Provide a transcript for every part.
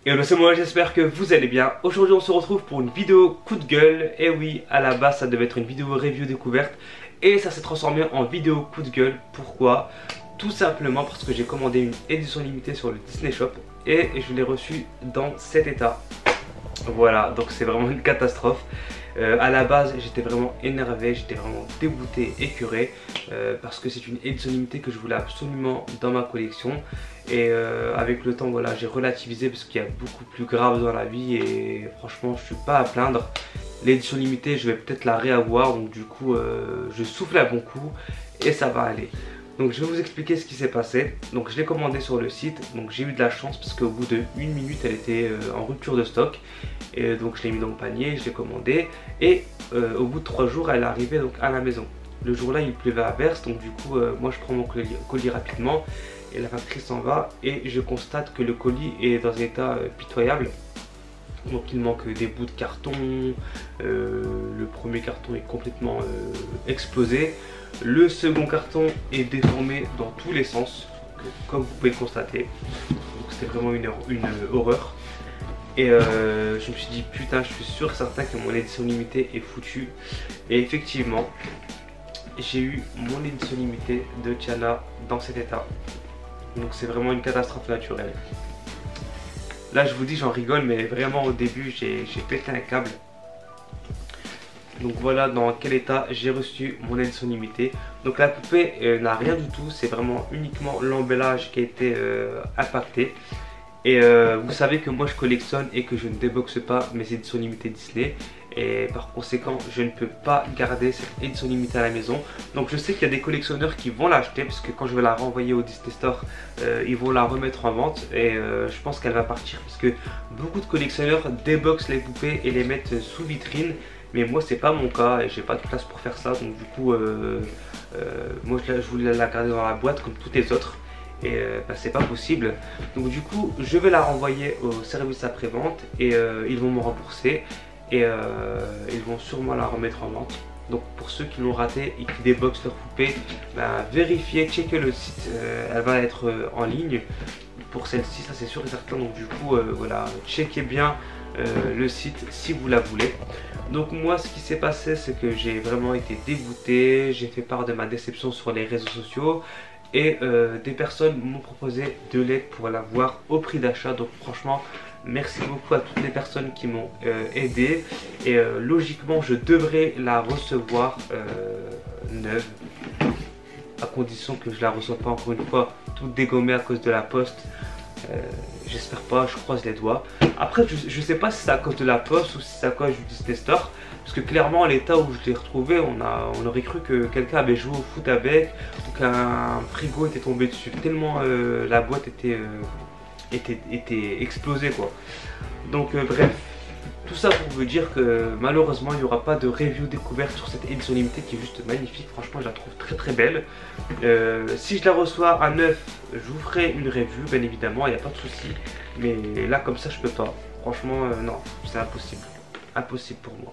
Et c'est moi, j'espère que vous allez bien. Aujourd'hui on se retrouve pour une vidéo coup de gueule. Et oui, à la base ça devait être une vidéo review découverte et ça s'est transformé en vidéo coup de gueule. Pourquoi? Tout simplement parce que j'ai commandé une édition limitée sur le Disney Shop et je l'ai reçue dans cet état. Voilà, donc c'est vraiment une catastrophe. À la base j'étais vraiment énervé, j'étais vraiment dégoûté, écœuré parce que c'est une édition limitée que je voulais absolument dans ma collection. Et avec le temps voilà, j'ai relativisé parce qu'il y a beaucoup plus grave dans la vie et franchement je suis pas à plaindre. L'édition limitée je vais peut-être la réavoir, donc du coup je souffle à bon coup et ça va aller. Donc je vais vous expliquer ce qui s'est passé. Donc je l'ai commandé sur le site, donc j'ai eu de la chance parce qu'au bout de 1 minute elle était en rupture de stock. Et donc je l'ai mis dans le panier, je l'ai commandé et au bout de 3 jours elle est arrivée donc à la maison. Le jour là il pleuvait à verse, donc du coup moi je prends mon colis rapidement et la factrice s'en va et je constate que le colis est dans un état pitoyable. Donc il manque des bouts de carton, le premier carton est complètement explosé, le second carton est déformé dans tous les sens, comme vous pouvez le constater. Donc c'était vraiment une horreur. Et je me suis dit putain, je suis sûr et certain que mon édition limitée est foutue. Et effectivement j'ai eu mon édition limitée de Tiana dans cet état. Donc c'est vraiment une catastrophe naturelle. Là je vous dis j'en rigole, mais vraiment au début j'ai pété un câble. Donc voilà dans quel état j'ai reçu mon édition limitée. Donc la poupée n'a rien du tout, c'est vraiment uniquement l'emballage qui a été impacté. Et vous savez que moi je collectionne et que je ne déboxe pas mes éditions limitées Disney. Et par conséquent je ne peux pas garder cette édition limitée à la maison. Donc je sais qu'il y a des collectionneurs qui vont l'acheter, parce que quand je vais la renvoyer au Disney Store ils vont la remettre en vente. Et je pense qu'elle va partir parce que beaucoup de collectionneurs déboxent les poupées et les mettent sous vitrine. Mais moi c'est pas mon cas et j'ai pas de place pour faire ça. Donc du coup moi je voulais la garder dans la boîte comme toutes les autres. Et bah, c'est pas possible. Donc du coup je vais la renvoyer au service après-vente et ils vont me rembourser. Et ils vont sûrement la remettre en vente. Donc pour ceux qui l'ont raté et qui déboxent leur poupée, bah, vérifiez, checkez le site, elle va être en ligne pour celle-ci, ça c'est sûr et certain. Donc du coup voilà, checkez bien le site si vous la voulez. Donc moi ce qui s'est passé c'est que j'ai vraiment été dégoûté, j'ai fait part de ma déception sur les réseaux sociaux. Et des personnes m'ont proposé de l'aide pour l'avoir au prix d'achat. Donc franchement merci beaucoup à toutes les personnes qui m'ont aidé. Et logiquement je devrais la recevoir neuve, à condition que je la reçoive pas encore une fois toute dégommée à cause de la poste. J'espère pas, je croise les doigts. Après je sais pas si c'est à cause de la poste ou si c'est à cause du Disney Store, parce que clairement à l'état où je l'ai retrouvé, on aurait cru que quelqu'un avait joué au foot avec, ou qu'un frigo était tombé dessus, tellement la boîte était explosée quoi. Donc bref, tout ça pour vous dire que malheureusement il n'y aura pas de review découverte sur cette édition limitée qui est juste magnifique. Franchement je la trouve très très belle. Si je la reçois à neuf, je vous ferai une review bien évidemment, il n'y a pas de souci. Mais là comme ça je peux pas. Franchement non, c'est impossible. Impossible pour moi.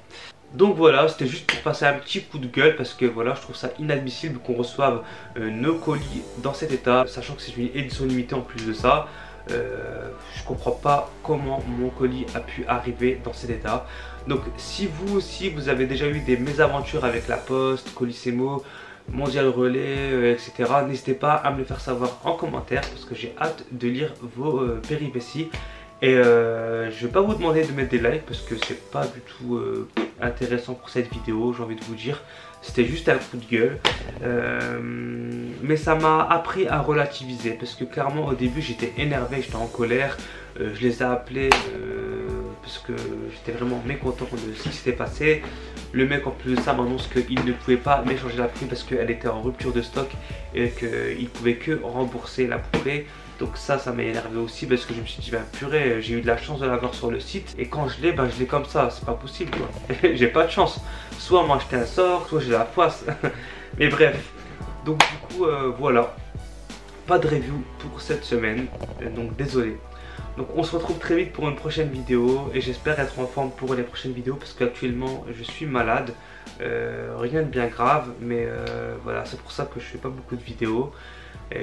Donc voilà, c'était juste pour passer un petit coup de gueule parce que voilà, je trouve ça inadmissible qu'on reçoive nos colis dans cet état, sachant que c'est une édition limitée en plus de ça. Je comprends pas comment mon colis a pu arriver dans cet état. Donc si vous aussi vous avez déjà eu des mésaventures avec la poste, Colissimo, Mondial Relais, etc., n'hésitez pas à me le faire savoir en commentaire parce que j'ai hâte de lire vos péripéties. Et je vais pas vous demander de mettre des likes parce que c'est pas du tout intéressant pour cette vidéo, j'ai envie de vous dire. C'était juste un coup de gueule. Mais ça m'a appris à relativiser parce que clairement au début j'étais énervé, j'étais en colère. Je les ai appelés parce que j'étais vraiment mécontent de ce qui s'était passé. Le mec en plus de ça m'annonce qu'il ne pouvait pas m'échanger la poupée parce qu'elle était en rupture de stock et qu'il ne pouvait que rembourser la poupée. Donc ça m'a énervé aussi parce que je me suis dit bah purée, j'ai eu de la chance de l'avoir sur le site et quand je l'ai, bah je l'ai comme ça, c'est pas possible quoi. J'ai pas de chance, soit m'acheter un sort, soit j'ai la poisse. Mais bref, donc du coup voilà, pas de review pour cette semaine, donc désolé. Donc on se retrouve très vite pour une prochaine vidéo et j'espère être en forme pour les prochaines vidéos parce qu'actuellement je suis malade. Rien de bien grave, mais voilà, c'est pour ça que je fais pas beaucoup de vidéos.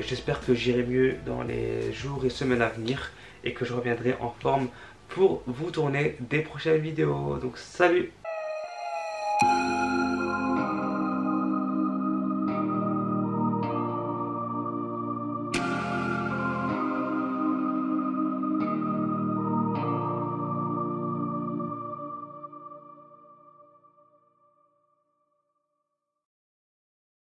J'espère que j'irai mieux dans les jours et semaines à venir et que je reviendrai en forme pour vous tourner des prochaines vidéos. Donc salut!